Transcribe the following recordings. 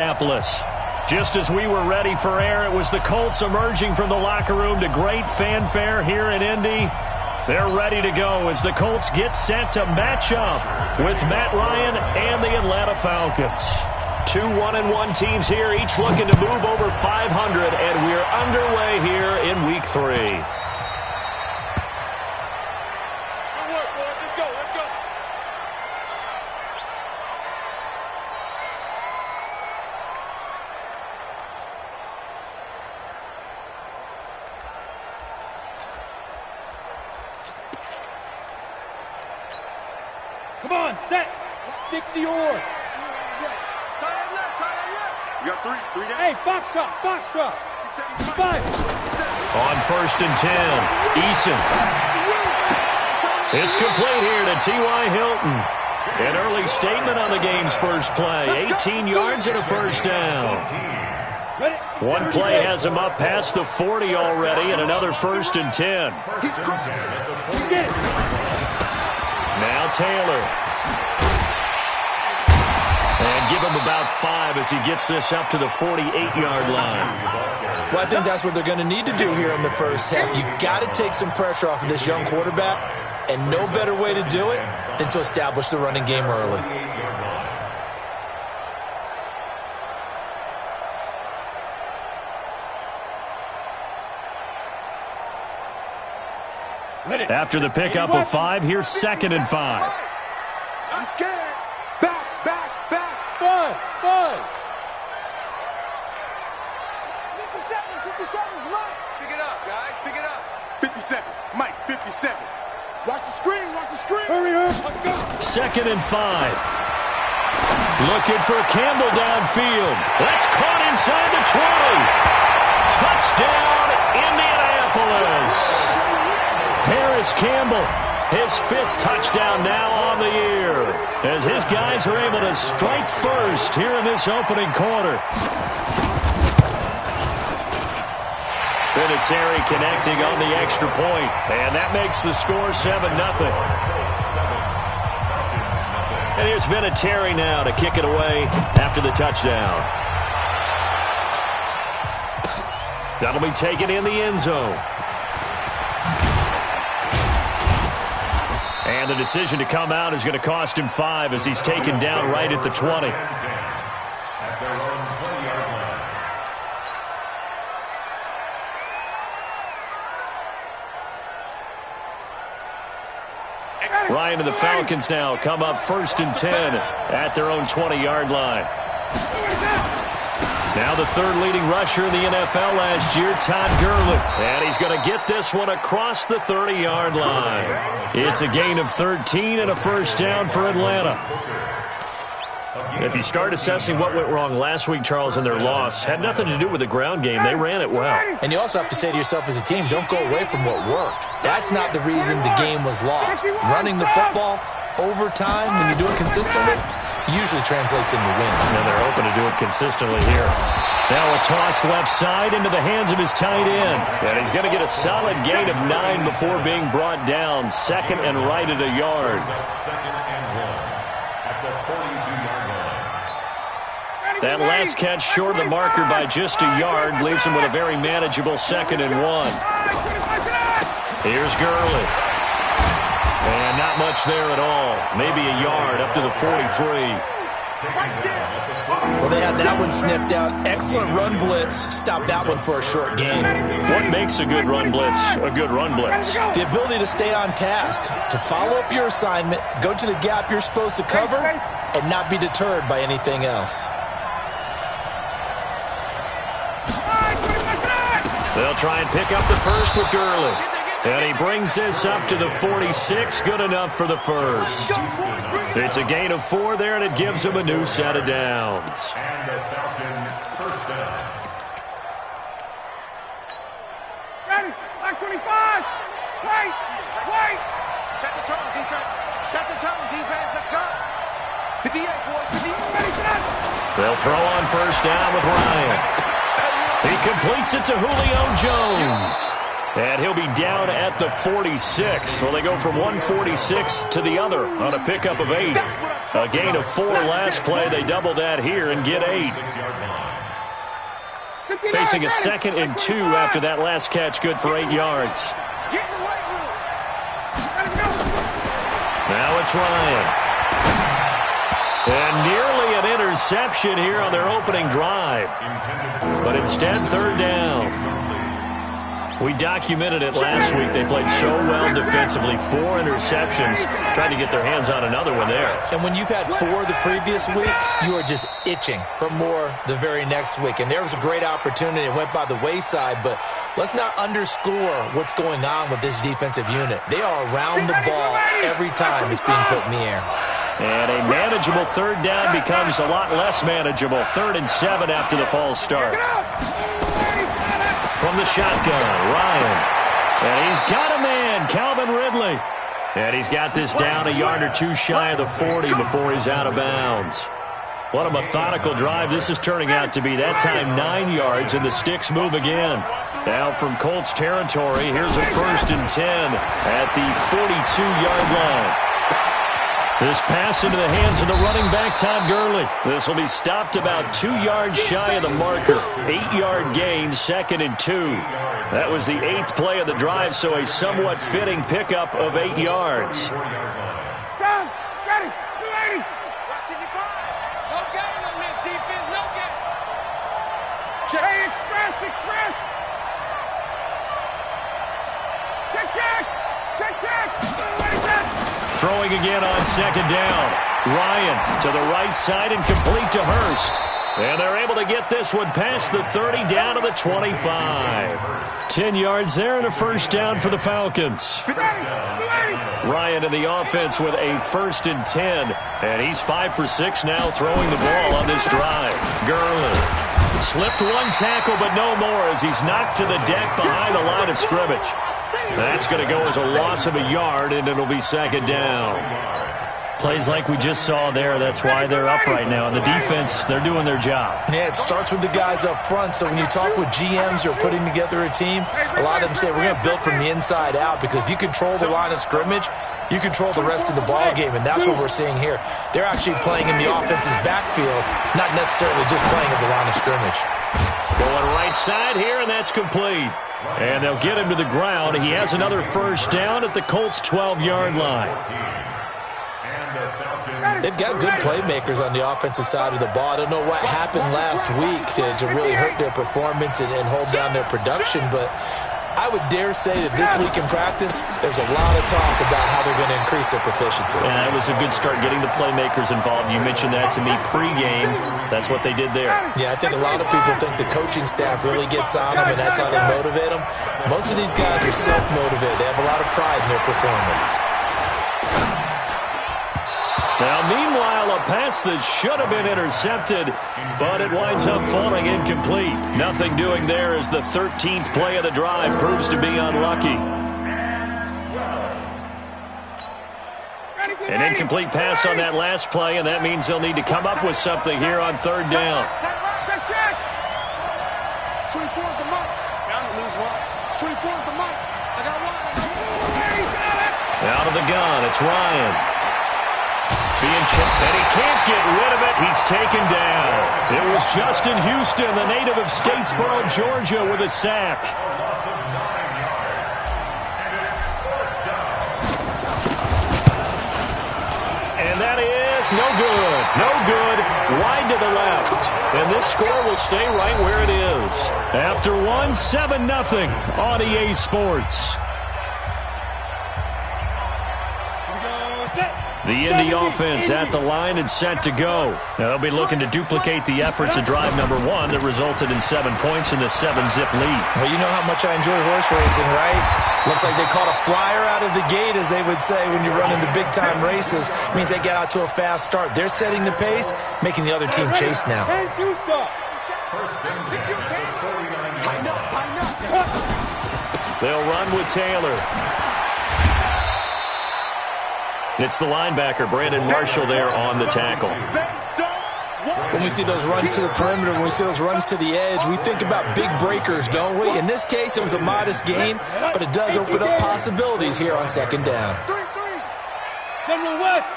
Indianapolis. Just as we were ready for air, it was the Colts emerging from the locker room to great fanfare here in Indy. They're ready to go as the Colts get set to match up with Matt Ryan and the Atlanta Falcons. Two 1-1 teams here, each looking to move over 500, and we're underway here in Week 3. Come on, set. 60 or. You got three down. Hey, foxtrot. 5. On 1st and 10, Eason. It's complete here to T.Y. Hilton. An early statement on the game's first play. 18 yards and a first down. One play has him up past the 40 already, and another 1st and 10. Now Taylor. And give him about 5 as he gets this up to the 48-yard line. Well, I think that's what they're going to need to do here in the first half. You've got to take some pressure off of this young quarterback, and no better way to do it than to establish the running game early. After the pickup of 5, here's 2nd and 5. I'm scared. Back. 5. 57's Mike. Pick it up, guys. Pick it up. 57. Mike, 57. Watch the screen. Hurry up. Let's go. 2nd and 5. Looking for Campbell downfield. That's caught inside the 20. Touchdown, Indianapolis. Paris Campbell, his 5th touchdown now on the year, as his guys are able to strike first here in this opening quarter. Vinatieri connecting on the extra point, and that makes the score 7-0. And here's Vinatieri now to kick it away after the touchdown. That'll be taken in the end zone. And the decision to come out is going to cost him 5 as he's taken down right at the 20. Ryan and the Falcons now come up 1st and 10 at their own 20-yard line. Now the 3rd leading rusher in the NFL last year, Todd Gurley. And he's going to get this one across the 30-yard line. It's a gain of 13 and a first down for Atlanta. If you start assessing what went wrong last week, Charles, in their loss, had nothing to do with the ground game. They ran it well. And you also have to say to yourself as a team, don't go away from what worked. That's not the reason the game was lost. Running the football over time, when you do it consistently, usually translates into wins. And they're hoping to do it consistently here. Now a toss left side into the hands of his tight end. And he's going to get a solid gain of 9 before being brought down. 2nd and right at a yard. That last catch short of the marker by just a yard leaves him with a very manageable 2nd and 1. Here's Gurley. And not much there at all. Maybe a yard up to the 43. Well, they had that one sniffed out. Excellent run blitz. Stop that one for a short gain. What makes a good run blitz a good run blitz? The ability to stay on task, to follow up your assignment, go to the gap you're supposed to cover, and not be deterred by anything else. They'll try and pick up the first with Gurley. And he brings this up to the 46. Good enough for the first. It's a gain of 4 there, and it gives him a new set of downs. And the Falcons first down. Ready. Black 25. Wait. Set the tone, defense. Let's go. 58, boys. 58. Ready, set. They'll throw on first down with Ryan. He completes it to Julio Jones. And he'll be down at the 46. Well, they go from 146 to the other on a pickup of 8. That's what I'm A gain of 4 last play. They double that here and get 8. Facing a 2nd and 2 after that last catch, good for 8 yards. Now it's Ryan. And nearly an interception here on their opening drive. But instead, 3rd down. We documented it last week. They played so well defensively. 4 interceptions. Trying to get their hands on another one there. And when you've had 4 the previous week, you are just itching for more the very next week. And there was a great opportunity. It went by the wayside. But let's not underscore what's going on with this defensive unit. They are around the ball every time it's being put in the air. And a manageable 3rd down becomes a lot less manageable. 3rd and 7 after the false start. From the shotgun, Ryan. And he's got a man, Calvin Ridley. And he's got this down a yard or 2 shy of the 40 before he's out of bounds. What a methodical drive this is turning out to be. That time 9 yards, and the sticks move again. Now from Colts territory, here's a 1st and 10 at the 42-yard line. This pass into the hands of the running back, Todd Gurley. This will be stopped about 2 yards shy of the marker. 8-yard gain, 2nd and 2. That was the 8th play of the drive, so a somewhat fitting pickup of 8 yards. Down, ready, 280. No gain on this defense, no gain. Hey, express. Check. Throwing again on 2nd down. Ryan to the right side and complete to Hurst. And they're able to get this one past the 30 down to the 25. 10 yards there and a 1st down for the Falcons. Ryan in the offense with a 1st and 10. And he's 5 for 6 now throwing the ball on this drive. Gurley slipped 1 tackle but no more as he's knocked to the deck behind the line of scrimmage. That's going to go as a loss of a yard, and it'll be 2nd down. Plays like we just saw there, that's why they're up right now. And the defense, they're doing their job. Yeah, it starts with the guys up front. So when you talk with GMs who are putting together a team, a lot of them say we're going to build from the inside out, because if you control the line of scrimmage, you control the rest of the ball game, and that's what we're seeing here. They're actually playing in the offense's backfield, not necessarily just playing at the line of scrimmage. Going right side here, and that's complete. And they'll get him to the ground. He has another 1st down at the Colts' 12-yard line. They've got good playmakers on the offensive side of the ball. I don't know what happened last week to really hurt their performance and hold down their production, but I would dare say that this week in practice, there's a lot of talk about how they're going to increase their proficiency. Yeah, it was a good start getting the playmakers involved. You mentioned that to me pregame. That's what they did there. Yeah, I think a lot of people think the coaching staff really gets on them, and that's how they motivate them. Most of these guys are self-motivated. They have a lot of pride in their performance. Now, meanwhile, a pass that should have been intercepted, but it winds up falling incomplete. Nothing doing there as the 13th play of the drive proves to be unlucky. An incomplete pass on that last play, and that means they'll need to come up with something here on 3rd down. 24 is the mark. Down to lose one. 24 is the mark. I got one. Out of the gun, it's Ryan. Being chipped, and he can't get rid of it. He's taken down. It was Justin Houston, the native of Statesboro, Georgia, with a sack. And that is no good. No good. Wide to the left. And this score will stay right where it is. After one, 7-0 on EA Sports. The Indy offense at the line and set to go. Now they'll be looking to duplicate the efforts of drive number 1 that resulted in 7 points in the 7-zip lead. Well, you know how much I enjoy horse racing, right? Looks like they caught a flyer out of the gate, as they would say when you're running the big-time races. It means they get out to a fast start. They're setting the pace, making the other team chase now. They'll run with Taylor. It's the linebacker, Brandon Marshall, there on the tackle. When we see those runs to the perimeter, when we see those runs to the edge, we think about big breakers, don't we? In this case, it was a modest gain, but it does open up possibilities here on 2nd down. General West,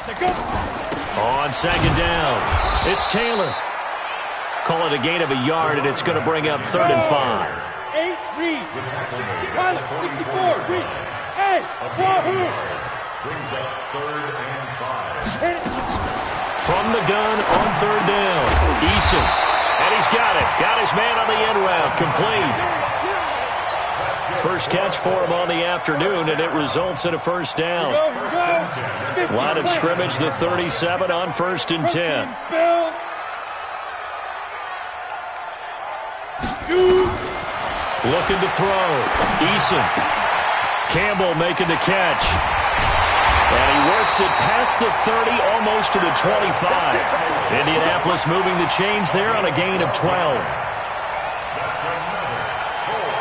take up. On second down, it's Taylor. Call it a gain of a yard, and it's going to bring up 3rd and 5. 8, read. 164, read. Hey, Wahoo! Brings up 3rd and 5. From the gun on 3rd down, Eason. And he's got it. Got his man on the end route. Complete. First catch for him on the afternoon, and it results in a 1st down. Line of scrimmage, the 37 on 1st and 10. Looking to throw. Eason. Campbell making the catch. And he works it past the 30, almost to the 25. Indianapolis moving the chains there on a gain of 12.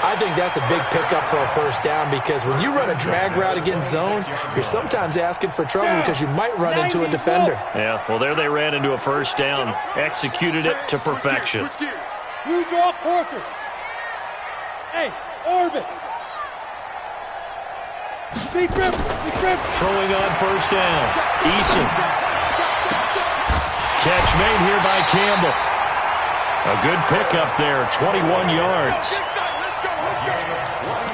I think that's a big pickup for a 1st down because when you run a drag route against zone, you're sometimes asking for trouble because you might run into a defender. Yeah, well, there they ran into a 1st down. Executed it to perfection. You draw Corker. Hey, orbit. Big grip. Throwing on 1st down. Eason. Catch made here by Campbell. A good pickup there, 21 yards.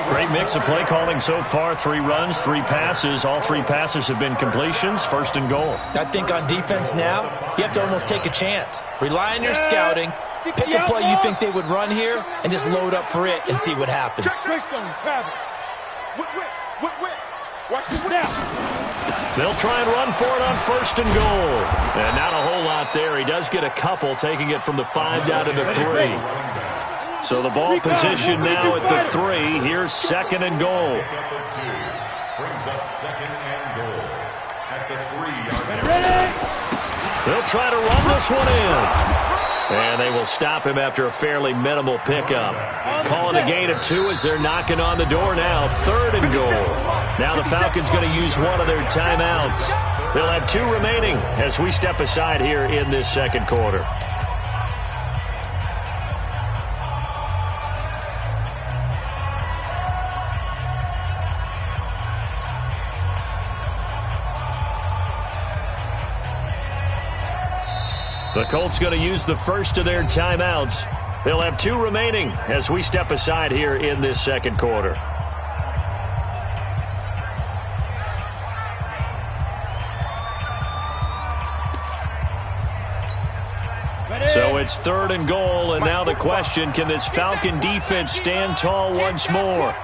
Great mix of play calling so far. 3 runs, 3 passes. All 3 passes have been completions. 1st and goal. I think on defense now, you have to almost take a chance. Rely on your scouting. Pick a play you think they would run here and just load up for it and see what happens. They'll try and run for it on 1st and goal. And not a whole lot there. He does get a couple, taking it from the 5 down to the 3. So the ball position now at the 3. Here's 2nd and goal. Brings up 2nd and goal at the 3-yard line. They'll try to run this one in. And they will stop him after a fairly minimal pickup. Calling a gain of 2 as they're knocking on the door now. 3rd and goal. Now the Falcons going to use one of their timeouts. They'll have 2 remaining as we step aside here in this 2nd quarter. The Colts going to use the first of their timeouts. They'll have 2 remaining as we step aside here in this 2nd quarter. So it's 3rd and goal, and now the question, can this Falcon defense stand tall once more?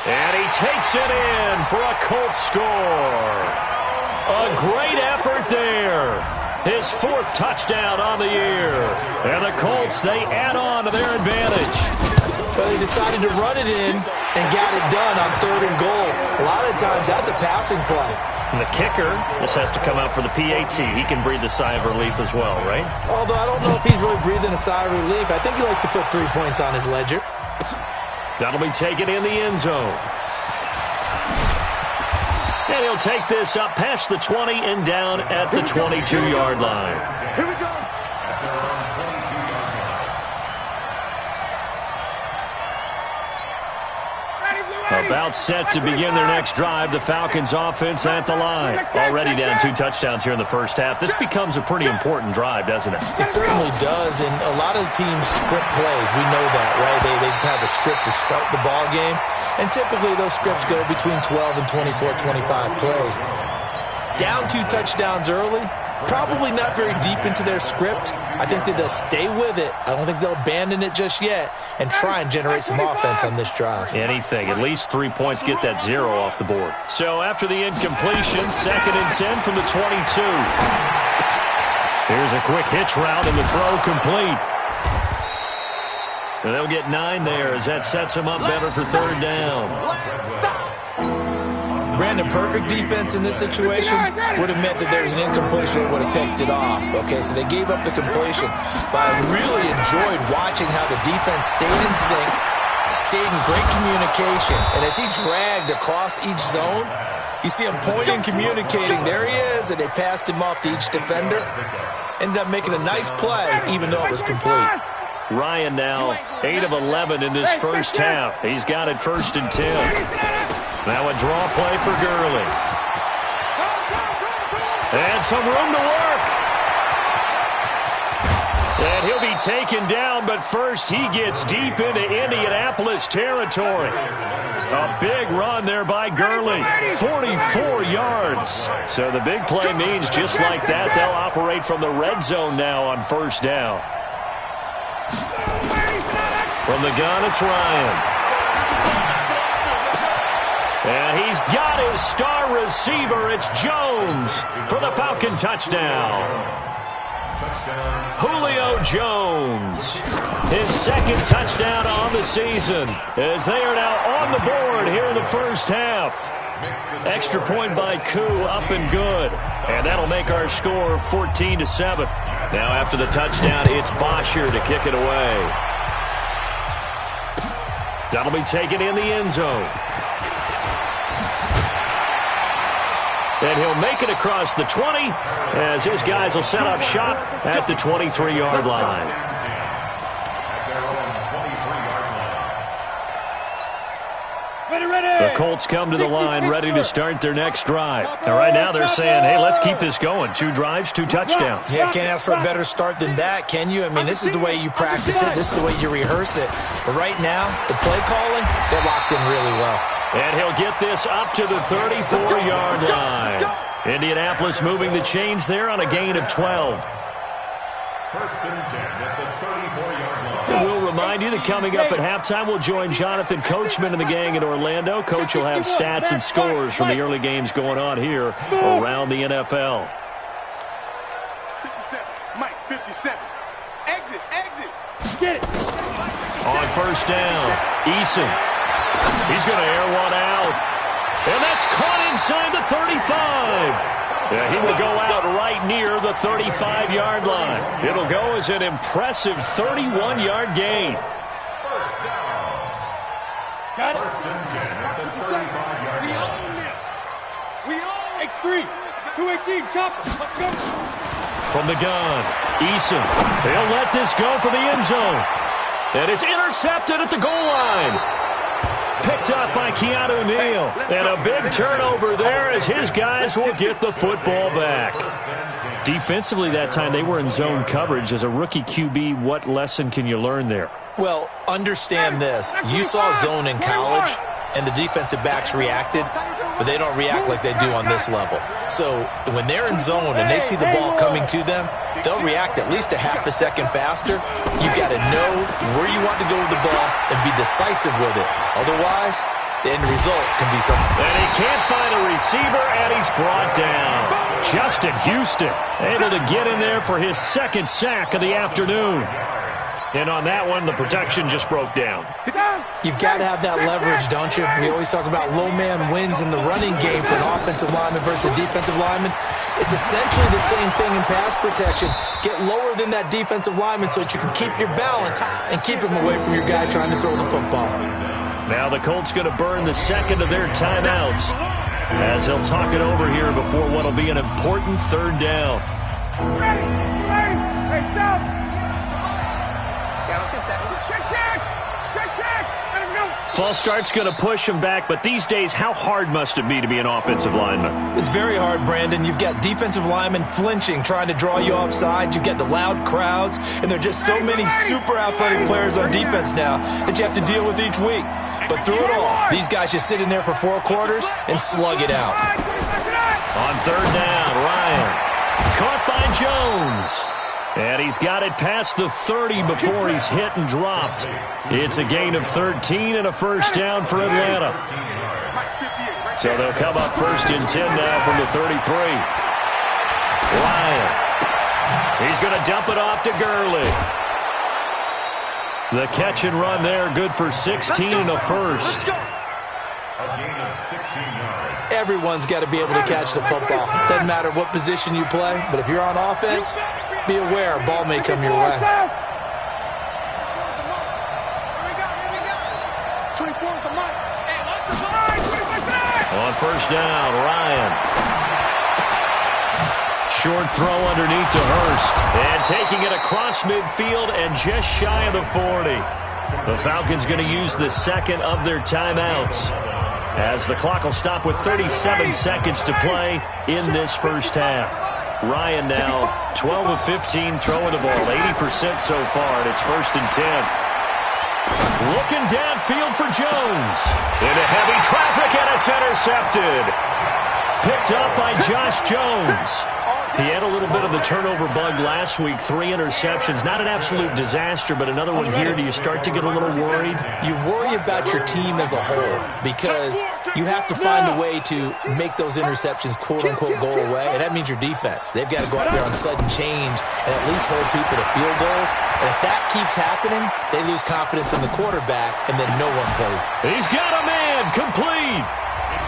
And he takes it in for a Colts score. A great effort there. His 4th touchdown on the year. And the Colts, they add on to their advantage. Well, they decided to run it in and got it done on 3rd and goal. A lot of times, that's a passing play. And the kicker just has to come out for the PAT. He can breathe a sigh of relief as well, right? Although I don't know if he's really breathing a sigh of relief. I think he likes to put 3 points on his ledger. That'll be taken in the end zone. And he'll take this up past the 20 and down at the 22-yard line. Here we go. About set to begin their next drive. The Falcons offense at the line. Already down 2 touchdowns here in the first half. This becomes a pretty important drive, doesn't it? It certainly does, and a lot of teams script plays. We know that, right? They have a script to start the ball game, and typically those scripts go between 12 and 24, 25 plays. Down 2 touchdowns early, probably not very deep into their script. I think that they'll stay with it. I don't think they'll abandon it just yet and try and generate some offense on this drive. Anything. At least 3 points, get that 0 off the board. So after the incompletion, 2nd and 10 from the 22. Here's a quick hitch route and the throw complete. And they'll get 9 there as that sets them up better for 3rd down. Brandon, perfect defense in this situation would have meant that there was an incompletion that would have picked it off. Okay, so they gave up the completion. But I really enjoyed watching how the defense stayed in sync, stayed in great communication. And as he dragged across each zone, you see him pointing, communicating. There he is, and they passed him off to each defender. Ended up making a nice play, even though it was complete. Ryan now 8 of 11 in this first half. He's got it 1st and 10. Now a draw play for Gurley. And some room to work. And he'll be taken down, but first he gets deep into Indianapolis territory. A big run there by Gurley. 44 yards. So the big play means just like that, they'll operate from the red zone now on first down. From the gun, it's Ryan. And he's got his star receiver. It's Jones for the Falcon touchdown. Julio Jones, his second touchdown on the season, as they are now on the board here in the first half. Extra point by Koo, up and good. And that'll make our score 14-7. Now after the touchdown, it's Bosher to kick it away. That'll be taken in the end zone. And he'll make it across the 20 as his guys will set up shop at the 23-yard line. The Colts come to the line ready to start their next drive. And right now they're saying, hey, let's keep this going. 2 drives, 2 touchdowns. Yeah, can't ask for a better start than that, can you? I mean, this is the way you practice it. This is the way you rehearse it. But right now, the play calling, they're locked in really well. And he'll get this up to the 34-yard line. Indianapolis moving the chains there on a gain of 12. First and 10 at the 34-yard line. We'll remind you that coming up at halftime, we'll join Jonathan Coachman and the gang in Orlando. Coach will have stats and scores from the early games going on here around the NFL. 57, Mike, 57. Exit, exit. Get it. On first down, Eason. He's going to air one out. And that's caught inside the 35. Yeah, he will go out right near the 35-yard line. It'll go as an impressive 31-yard gain. First down. Got it. First and 10 at the 35-yard line. We own it. X3. 218. Chopper. Let's go. From the gun, Eason. They'll let this go for the end zone. And it's intercepted at the goal line. Picked up by Keanu Neal. And a big turnover there as his guys will get the football back. Defensively that time, they were in zone coverage. As a rookie QB, what lesson can you learn there? Well, understand this. You saw zone in college, and the defensive backs reacted, but they don't react like they do on this level. So when they're in zone and they see the ball coming to them, they'll react at least a half a second faster. You've got to know where you want to go with the ball and be decisive with it. Otherwise, the end result can be something. And he can't find a receiver, and he's brought down. Justin Houston able to get in there for his second sack of the afternoon. And on that one, the protection just broke down. You've got to have that leverage, don't you? We always talk about low man wins in the running game for an offensive lineman versus a defensive lineman. It's essentially the same thing in pass protection. Get lower than that defensive lineman so that you can keep your balance and keep him away from your guy trying to throw the football. Now the Colts going to burn the second of their timeouts as he'll talk it over here before what will be an important third down. Ready. Hey, South. Yeah, let's go second. Check. Let him go. False start's going to push him back, but these days, how hard must it be to be an offensive lineman? It's very hard, Brandon. You've got defensive linemen flinching, trying to draw you offside. You've got the loud crowds, and there are just so many super athletic players on defense now that you have to deal with each week. But through it all, these guys just sit in there for 4 quarters and slug it out. On third down, Ryan. Caught by Jones. And he's got it past the 30 before he's hit and dropped. It's a gain of 13 and a first down for Atlanta. So they'll come up first and 10 now from the 33. Ryan. He's going to dump it off to Gurley. The catch and run there, good for 16 and a first. A gain of 16 yards. Everyone's got to be able to catch the football. Doesn't matter what position you play, but if you're on offense, be aware a ball may come your way. 24's the mic. On first down, Ryan. Short throw underneath to Hurst. And taking it across midfield and just shy of the 40. The Falcons going to use the second of their timeouts. as the clock will stop with 37 seconds to play in this first half. Ryan now 12 of 15 throwing the ball, 80% so far, and it's 1st and 10. Looking downfield for Jones. Into heavy traffic, and it's intercepted. Picked up by Josh Jones. He had a little bit of the turnover bug last week, 3 interceptions. Not an absolute disaster, but another one here. Do you start to get a little worried? You worry about your team as a whole because you have to find a way to make those interceptions, quote-unquote, go away, and that means your defense. They've got to go out there on sudden change and at least hold people to field goals. And if that keeps happening, they lose confidence in the quarterback, and then no one plays. He's got a man, complete.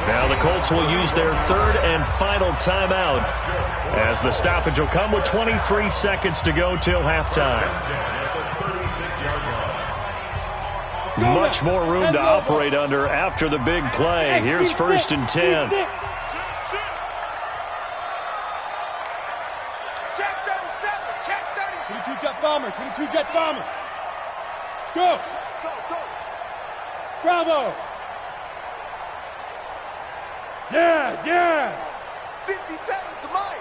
Now the Colts will use their 3rd and final timeout as the stoppage will come with 23 seconds to go till halftime. Much more room to operate under after the big play. Here's 1st and 10. Check 37. Check 30. 22 jet bomber. 22 jet bomber. Go. Go, go. Bravo. Yes, yes. 57's the mic.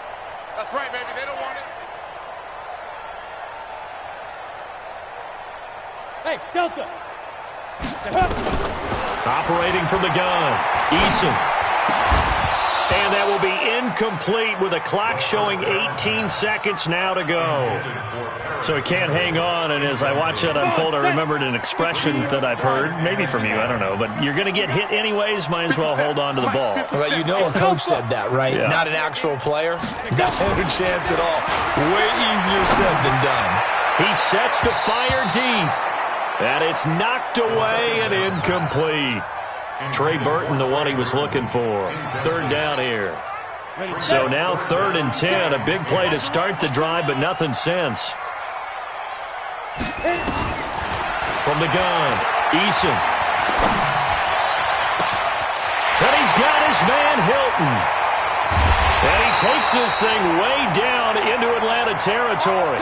That's right, baby. They don't want it. Hey, Delta. Operating from the gun, Eason. And that will be incomplete with a clock showing 18 seconds now to go. So he can't hang on, and as I watch that unfold, I remembered an expression that I've heard, maybe from you, I don't know, but you're going to get hit anyways, might as well hold on to the ball. Well, you know a coach said that, right? Yeah. Not an actual player. Not a chance at all. Way easier said than done. He sets to fire deep, and it's knocked away and incomplete. Trey Burton, the one he was looking for. 3rd down here. So now 3rd and 10, a big play to start the drive, but nothing since. From the gun, Eason. And he's got his man Hilton. And he takes this thing way down into Atlanta territory.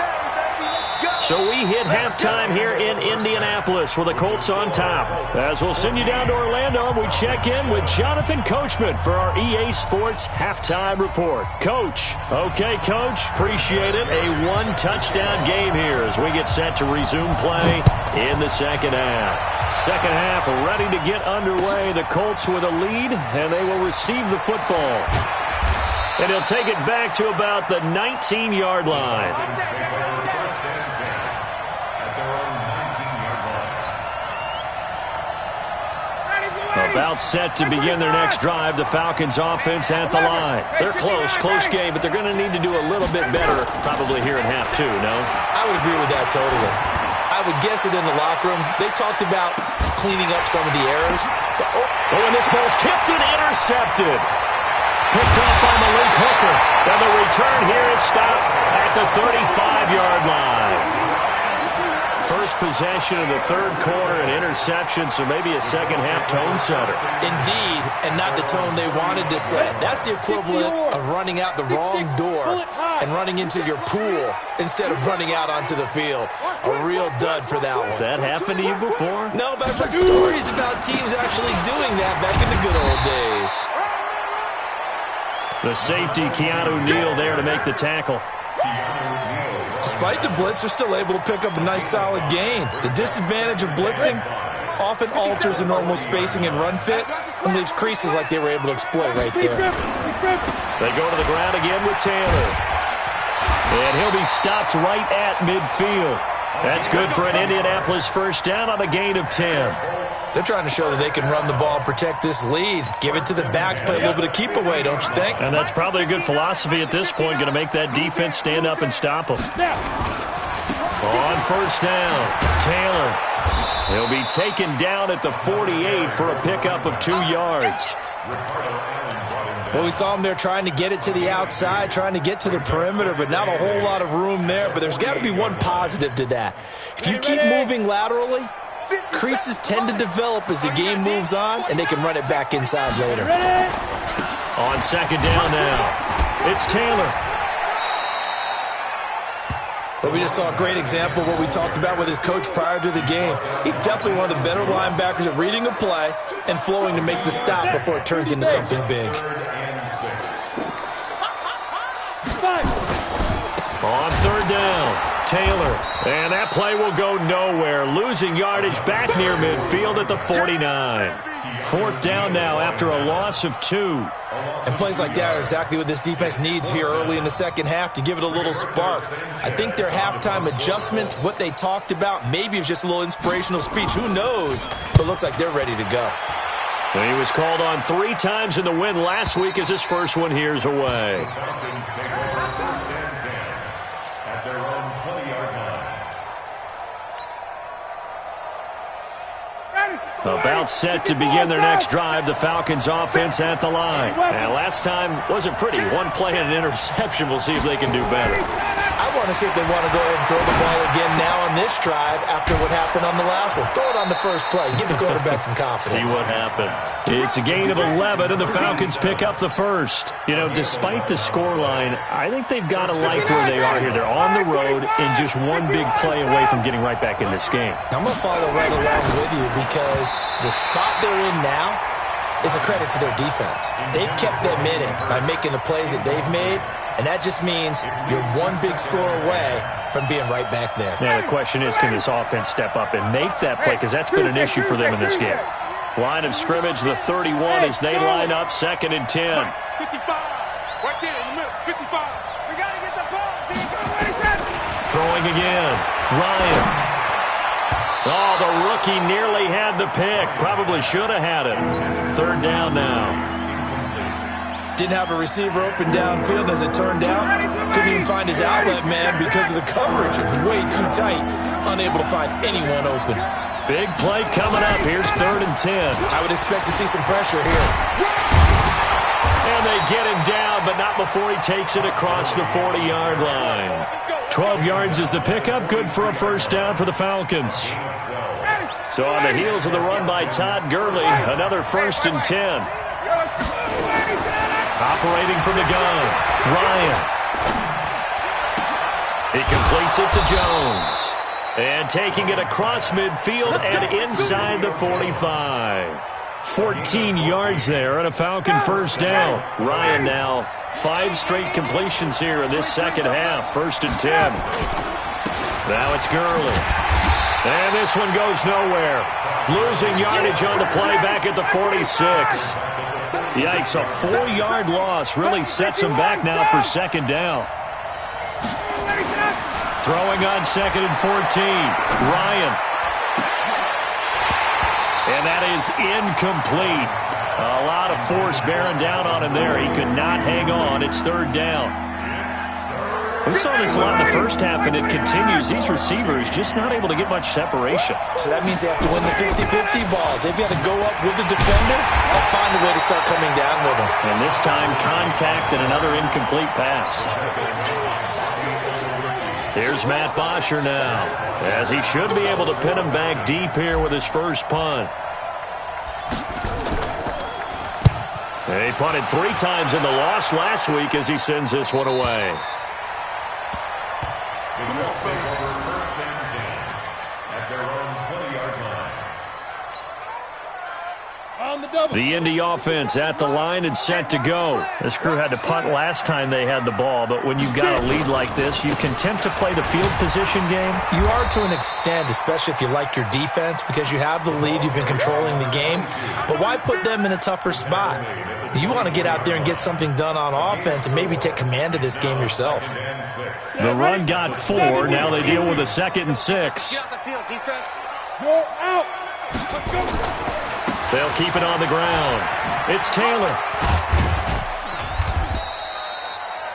So we hit halftime here in Indianapolis with the Colts on top. As we'll send you down to Orlando, and we check in with Jonathan Coachman for our EA Sports Halftime Report. Coach. Okay, Coach. Appreciate it. A 1-touchdown game here as we get set to resume play in the second half. Second half ready to get underway. The Colts with a lead, and they will receive the football. And he'll take it back to about the 19-yard line. About set to begin their next drive. The Falcons offense at the line. They're close game, but they're going to need to do a little bit better probably here in half 2, no? I would agree with that totally. I would guess it in the locker room. They talked about cleaning up some of the errors. And this ball's tipped and intercepted. Picked off by Malik Hooker. And the return here is stopped at the 35-yard line. First possession of the 3rd quarter, an interception, so maybe a second-half tone setter. Indeed, and not the tone they wanted to set. That's the equivalent of running out the wrong door and running into your pool instead of running out onto the field. A real dud for that one. Has that happened to you before? No, but I've heard stories about teams actually doing that back in the good old days. The safety, Keanu Neal, there to make the tackle. Despite the blitz, they're still able to pick up a nice solid gain. The disadvantage of blitzing often alters the normal spacing and run fits and leaves creases like they were able to exploit right there. They go to the ground again with Taylor. And he'll be stopped right at midfield. That's good for an Indianapolis first down on a gain of 10. They're trying to show that they can run the ball and protect this lead. Give it to the backs, play a little bit of keep away, don't you think? And that's probably a good philosophy at this point, going to make that defense stand up and stop them. On first down, Taylor. He'll be taken down at the 48 for a pickup of 2 yards. Well, we saw him there trying to get it to the outside, trying to get to the perimeter, but not a whole lot of room there. But there's got to be one positive to that. If you keep moving laterally, creases tend to develop as the game moves on, and they can run it back inside later. On second down now, it's Taylor. But we just saw a great example of what we talked about with his coach prior to the game. He's definitely one of the better linebackers at reading a play and flowing to make the stop before it turns into something big. On third down, Taylor. And that play will go nowhere. Losing yardage back near midfield at the 49. Fourth down now after a loss of 2. And plays like that are exactly what this defense needs here early in the second half to give it a little spark. I think their halftime adjustment, what they talked about, maybe it was just a little inspirational speech. Who knows? But it looks like they're ready to go. He was called on 3 times in the win last week as his first one here's away. About set to begin their next drive, the Falcons offense at the line. And last time wasn't pretty. One play and an interception. We'll see if they can do better. I want to see if they want to go ahead and throw the ball again now on this drive after what happened on the last one. Throw it on the first play. Give the quarterback some confidence. See what happens. It's a gain of 11, and the Falcons pick up the first. You know, despite the scoreline, I think they've got to like where they are here. They're on the road and just one big play away from getting right back in this game. I'm going to follow right along with you because the spot they're in now is a credit to their defense. They've kept them in it by making the plays that they've made, and that just means you're one big score away from being right back there. Now, the question is, can this offense step up and make that play? Because that's been an issue for them in this game. Line of scrimmage, the 31 as they line up, 2nd and 10. 55. Right there in the middle. 55. We got to get the ball. Throwing again. Ryan. Oh, the rookie nearly had the pick. Probably should have had it. 3rd down now. Didn't have a receiver open downfield as it turned out. Couldn't even find his outlet man because of the coverage. It was way too tight. Unable to find anyone open. Big play coming up. Here's 3rd and 10. I would expect to see some pressure here. And they get him down, but not before he takes it across the 40-yard line. 12 yards is the pickup. Good for a first down for the Falcons. So on the heels of the run by Todd Gurley, another 1st and 10. Operating from the gun, Ryan. He completes it to Jones. And taking it across midfield and inside the 45. 14 yards there and a Falcon first down. Ryan now 5 straight completions here in this second half. 1st and 10. Now it's Gurley. And this one goes nowhere. Losing yardage on the play back at the 46. Yikes, a 4-yard loss really sets him back now for 2nd down. Throwing on 2nd and 14. Ryan. And that is incomplete. A lot of force bearing down on him there. He could not hang on. It's 3rd down. We saw this a lot in the first half, and it continues. These receivers just not able to get much separation. So that means they have to win the 50-50 balls. They've got to go up with the defender and find a way to start coming down with them. And this time, contact and another incomplete pass. Here's Matt Bosher now, as he should be able to pin him back deep here with his first punt. He punted 3 times in the loss last week as he sends this one away. The Indy offense at the line and set to go. This crew had to punt last time they had the ball, but when you've got a lead like this, you can tend to play the field position game. You are to an extent, especially if you like your defense, because you have the lead, you've been controlling the game. But why put them in a tougher spot? You want to get out there and get something done on offense and maybe take command of this game yourself. The run got 4. Now they deal with a 2nd and 6. Get off the field, defense. Go out. Let's go. They'll keep it on the ground. It's Taylor.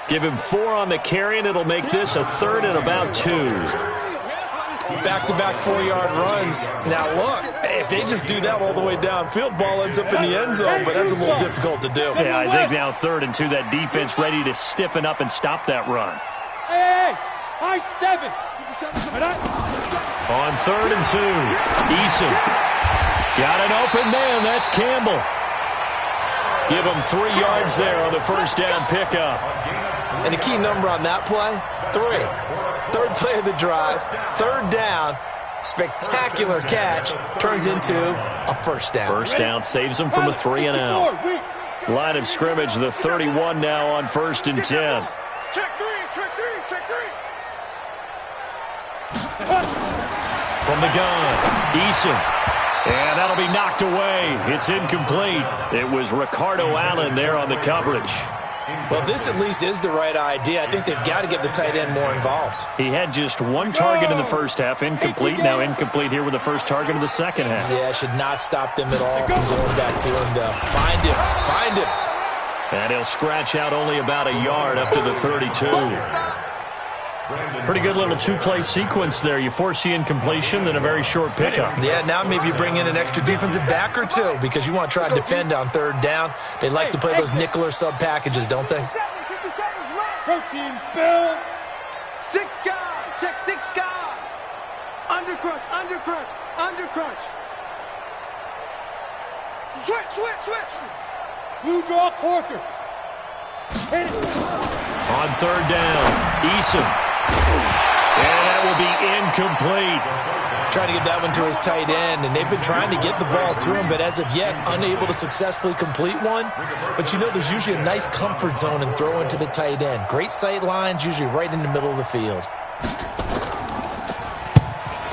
Give him 4 on the carry, and it'll make this a 3rd and about 2. Back-to-back 4-yard runs. Now, look, if they just do that all the way downfield, ball ends up in the end zone, but that's a little difficult to do. Yeah, I think now 3rd and 2, that defense ready to stiffen up and stop that run. Hey, high 7. On 3rd and 2, Eason. Got an open man. That's Campbell. Give him 3 yards there on the first down pickup. And the key number on that play, 3. Third play of the drive, third down, spectacular catch, turns into a first down. First down saves them from a 3-and-out. Line of scrimmage, the 31 now on 1st and 10. Check 3, check 3, check 3. From the gun, Eason. And that'll be knocked away. It's incomplete. It was Ricardo Allen there on the coverage. Well, this at least is the right idea. I think they've got to get the tight end more involved. He had just one target in the first half, incomplete. Now incomplete here with the first target of the second half. Yeah, should not stop them at all from going back to him to find him. Find him. And he'll scratch out only about a yard up to the 32. Pretty good little two-play sequence there. You force the incompletion, then a very short pickup. Yeah, now maybe you bring in an extra defensive back or two because you want to try to defend on third down. They like to play those nickel or sub packages, don't they? 50 seconds left. Protein spill. 6 guys. Check 6 guys. Under crunch, under crunch, under crunch. Switch, switch, switch. Blue draw corkers. Hit it. On third down, Eason. And that will be incomplete. Trying to get that one to his tight end, and they've been trying to get the ball to him, but as of yet, unable to successfully complete one. But you know, there's usually a nice comfort zone in throwing to the tight end. Great sight lines, usually right in the middle of the field.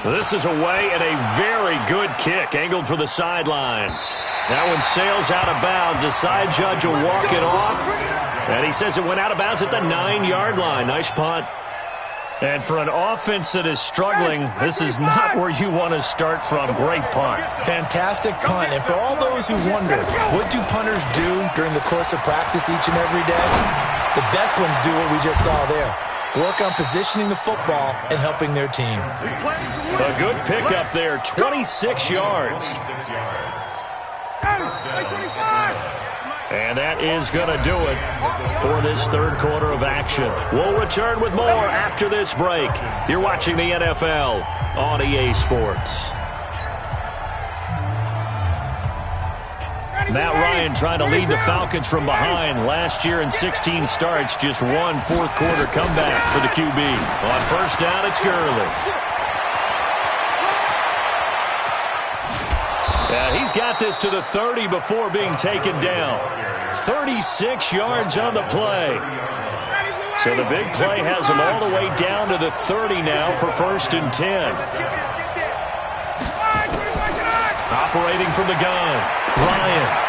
This is away and a very good kick, angled for the sidelines. That one sails out of bounds. The side judge will walk it off. And he says it went out of bounds at the 9-yard line. Nice punt. And for an offense that is struggling, this is not where you want to start from. Great punt. Fantastic punt. And for all those who wonder, what do punters do during the course of practice each and every day? The best ones do what we just saw there. Work on positioning the football and helping their team. A good pickup there, 26 yards. And that is going to do it for this third quarter of action. We'll return with more after this break. You're watching the NFL on EA Sports. Matt Ryan trying to lead the Falcons from behind. Last year in 16 starts, just one fourth-quarter comeback for the QB. On first down, it's Gurley. Yeah, he's got this to the 30 before being taken down. 36 yards on the play. So the big play has him all the way down to the 30 now for 1st and 10. Operating from the gun, Ryan.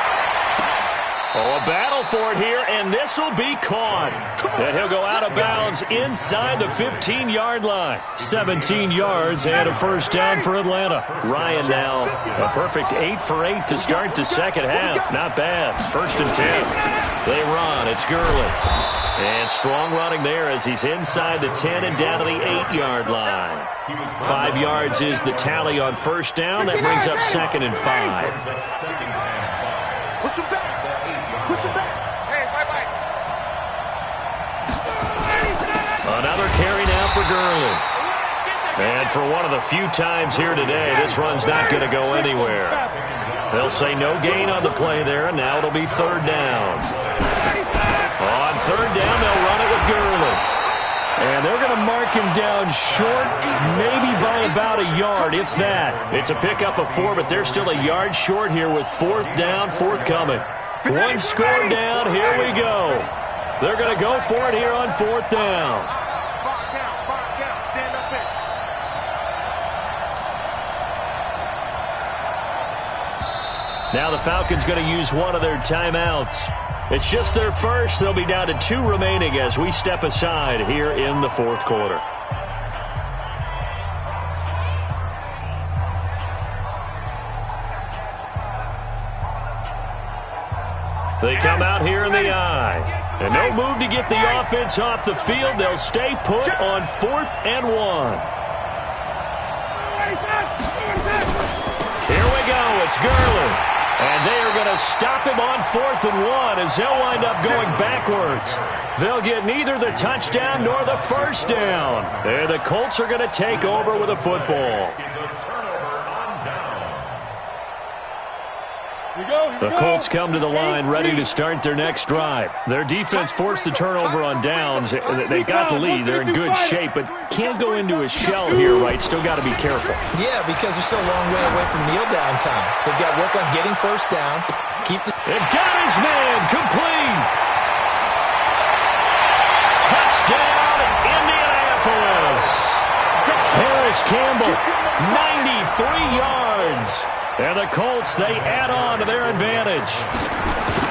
Oh, a battle for it here, and this will be caught. And he'll go out of bounds inside the 15-yard line. 17 yards and a first down for Atlanta. Ryan now a perfect 8 for 8 to start the second half. Not bad. 1st and 10. They run. It's Gurley. And strong running there as he's inside the 10 and down to the 8-yard line. 5 yards is the tally on first down. That brings up 2nd and 5. Push him back. Push him back. Hey, bye-bye. Another carry now for Gurley. And for one of the few times here today, this run's not going to go anywhere. They'll say no gain on the play there, and now it'll be third down. On third down, they'll run it with Gurley. And they're going to mark him down short, maybe by about a yard, if that. It's a pickup of 4, but they're still a yard short here with 4th down, forthcoming. One score down, here we go. They're going to go for it here on 4th down. 5 count, stand up in. Now the Falcons going to use one of their timeouts. It's just their first. They'll be down to 2 remaining as we step aside here in the 4th quarter. They come out here in the eye. And no move to get the offense off the field. They'll stay put on 4th and 1. Here we go. It's Gurley. And they are going to stop him on 4th and 1 as they'll wind up going backwards. They'll get neither the touchdown nor the first down. And the Colts are going to take over with a football. The Colts come to the line ready to start their next drive. Their defense forced the turnover on downs. They've got the lead. They're in good shape, but can't go into a shell here, right? Still got to be careful. Yeah, because they're still a long way away from kneel down time. So they've got to work on getting first downs. They've got his man complete. Touchdown, Indianapolis. Harris Campbell, 93 yards. And the Colts, they add on to their advantage.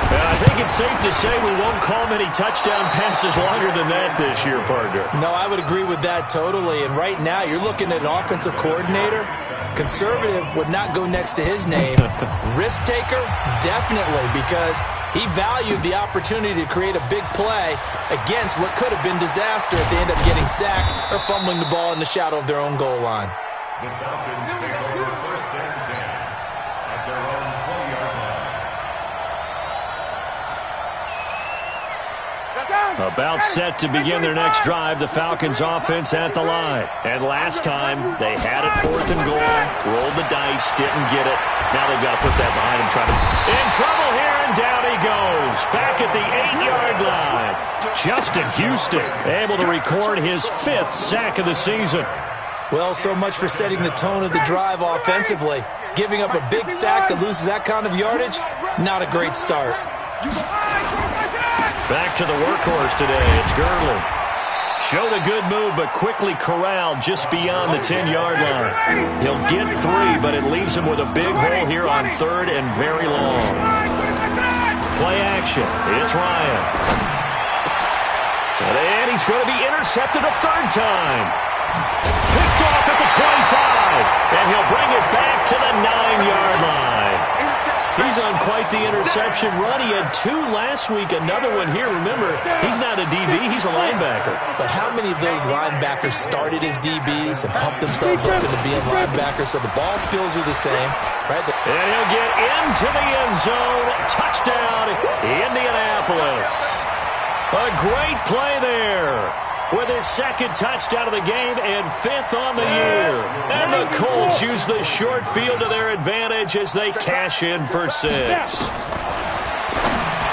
And I think it's safe to say we won't call many touchdown passes longer than that this year, partner. No, I would agree with that totally. And right now, you're looking at an offensive coordinator. Conservative would not go next to his name. Risk taker, definitely, because he valued the opportunity to create a big play against what could have been disaster if they end up getting sacked or fumbling the ball in the shadow of their own goal line. The Falcons take over first and 10 at their own 20-yard line. About set to begin their next drive, the Falcons offense at the line. And last time, they had it 4th and goal, rolled the dice, didn't get it. Now they've got to put that behind them. In trouble here, and down he goes. Back at the 8-yard line. Justin Houston able to record his 5th sack of the season. Well, so much for setting the tone of the drive offensively. Giving up a big sack that loses that kind of yardage, not a great start. Back to the workhorse today. It's Gurley. Showed a good move, but quickly corralled just beyond the 10-yard line. He'll get 3, but it leaves him with a big hole here on 3rd and very long. Play action. It's Ryan. And he's going to be intercepted a 3rd time. Picked off at the 25, and he'll bring it back to the 9-yard line. He's on quite the interception run. He had 2 last week, another one here. Remember, he's not a DB, he's a linebacker. But how many of those linebackers started as DBs and pumped themselves up into being linebackers? So the ball skills are the same, right? And he'll get into the end zone. Touchdown, Indianapolis. A great play there, with his 2nd touchdown of the game and 5th on the year. And the Colts use the short field to their advantage as they cash in for 6.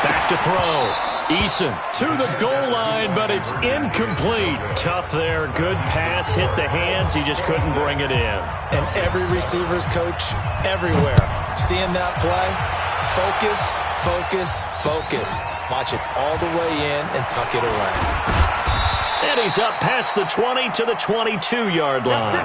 Back to throw. Eason to the goal line, but it's incomplete. Tough there. Good pass. Hit the hands. He just couldn't bring it in. And every receiver's coach everywhere. Seeing that play, focus, focus, focus. Watch it all the way in and tuck it away. And he's up past the 20 to the 22-yard line.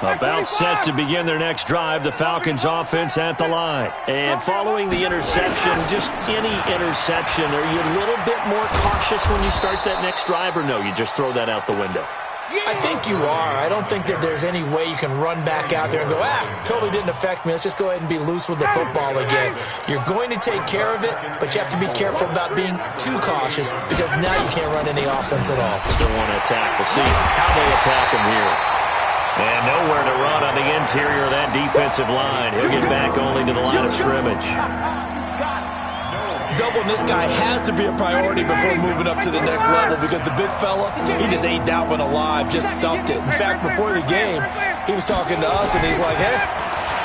About set to begin their next drive, the Falcons offense at the line. And following the interception, just any interception, are you a little bit more cautious when you start that next drive, or no, you just throw that out the window? I think you are. I don't think that there's any way you can run back out there and go, totally didn't affect me. Let's just go ahead and be loose with the football again. You're going to take care of it, but you have to be careful about being too cautious because now you can't run any offense at all. Still want to attack. We'll see how they attack him here. And nowhere to run on the interior of that defensive line. He'll get back only to the line of scrimmage. Doubling this guy has to be a priority before moving up to the next level because the big fella, he just ate that one alive, just stuffed it. In fact, before the game, he was talking to us, and he's like, hey,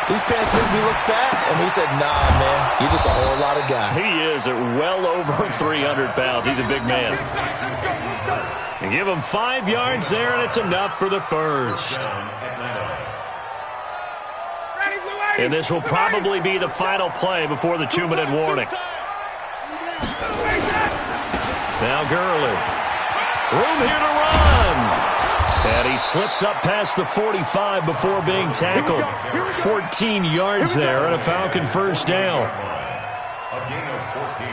these pants make me look fat. And we said, nah, man, you're just a whole lot of guy. He is at well over 300 pounds. He's a big man. And give him 5 yards there, and it's enough for the first. And this will probably be the final play before the 2-minute warning. Now Gurley. Room here to run. And he slips up past the 45 before being tackled. 14 yards there and a Falcon first down. A gain of 14.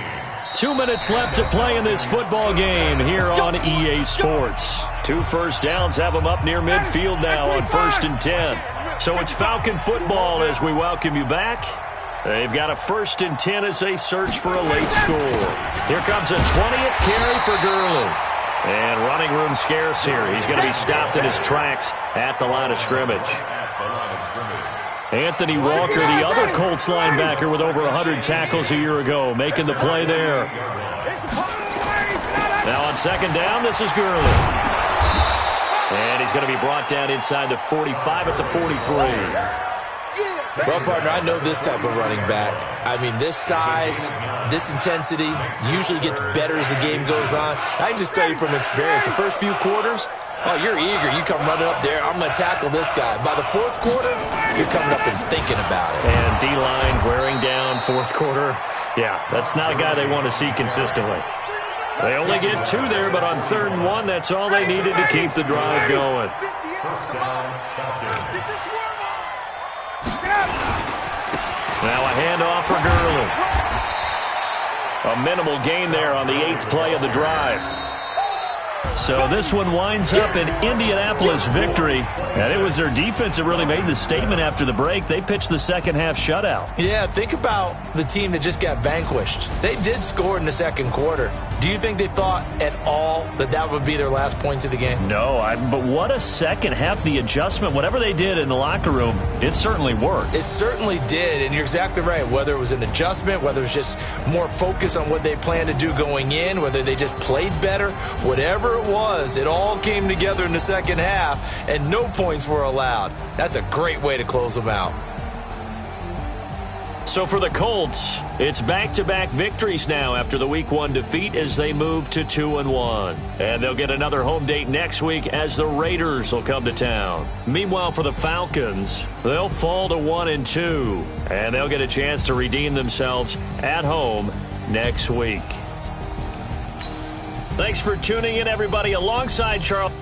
2 minutes left to play in this football game here on EA Sports. 2 first downs have them up near midfield now on 1st and 10. So it's Falcon football as we welcome you back. They've got a 1st and 10 as they search for a late score. Here comes a 20th carry for Gurley. And running room scarce here. He's going to be stopped in his tracks at the line of scrimmage. Anthony Walker, the other Colts linebacker with over 100 tackles a year ago, making the play there. Now on 2nd down, this is Gurley. And he's going to be brought down inside the 45 at the 43. Well, partner, I know this type of running back. I mean, this size, this intensity usually gets better as the game goes on. I can just tell you from experience, the first few quarters, oh, you're eager. You come running up there, I'm going to tackle this guy. By the fourth quarter, you're coming up and thinking about it. And D-line wearing down fourth quarter. Yeah, that's not a guy they want to see consistently. They only get 2 there, but on 3rd and 1, that's all they needed to keep the drive going. Now a handoff for Gurley. A minimal gain there on the 8th play of the drive. So this one winds up an Indianapolis victory. And it was their defense that really made the statement after the break. They pitched the second-half shutout. Yeah, think about the team that just got vanquished. They did score in the second quarter. Do you think they thought at all that that would be their last points of the game? No, but what a second half. The adjustment, whatever they did in the locker room, it certainly worked. It certainly did, and you're exactly right. Whether it was an adjustment, whether it was just more focus on what they planned to do going in, whether they just played better, whatever it was, it all came together in the second half, and no points were allowed. That's a great way to close them out. So for the Colts, it's back-to-back victories now after the Week 1 defeat as they move to 2-1. And they'll get another home date next week as the Raiders will come to town. Meanwhile, for the Falcons, they'll fall to 1-2. And they'll get a chance to redeem themselves at home next week. Thanks for tuning in, everybody, alongside Charles.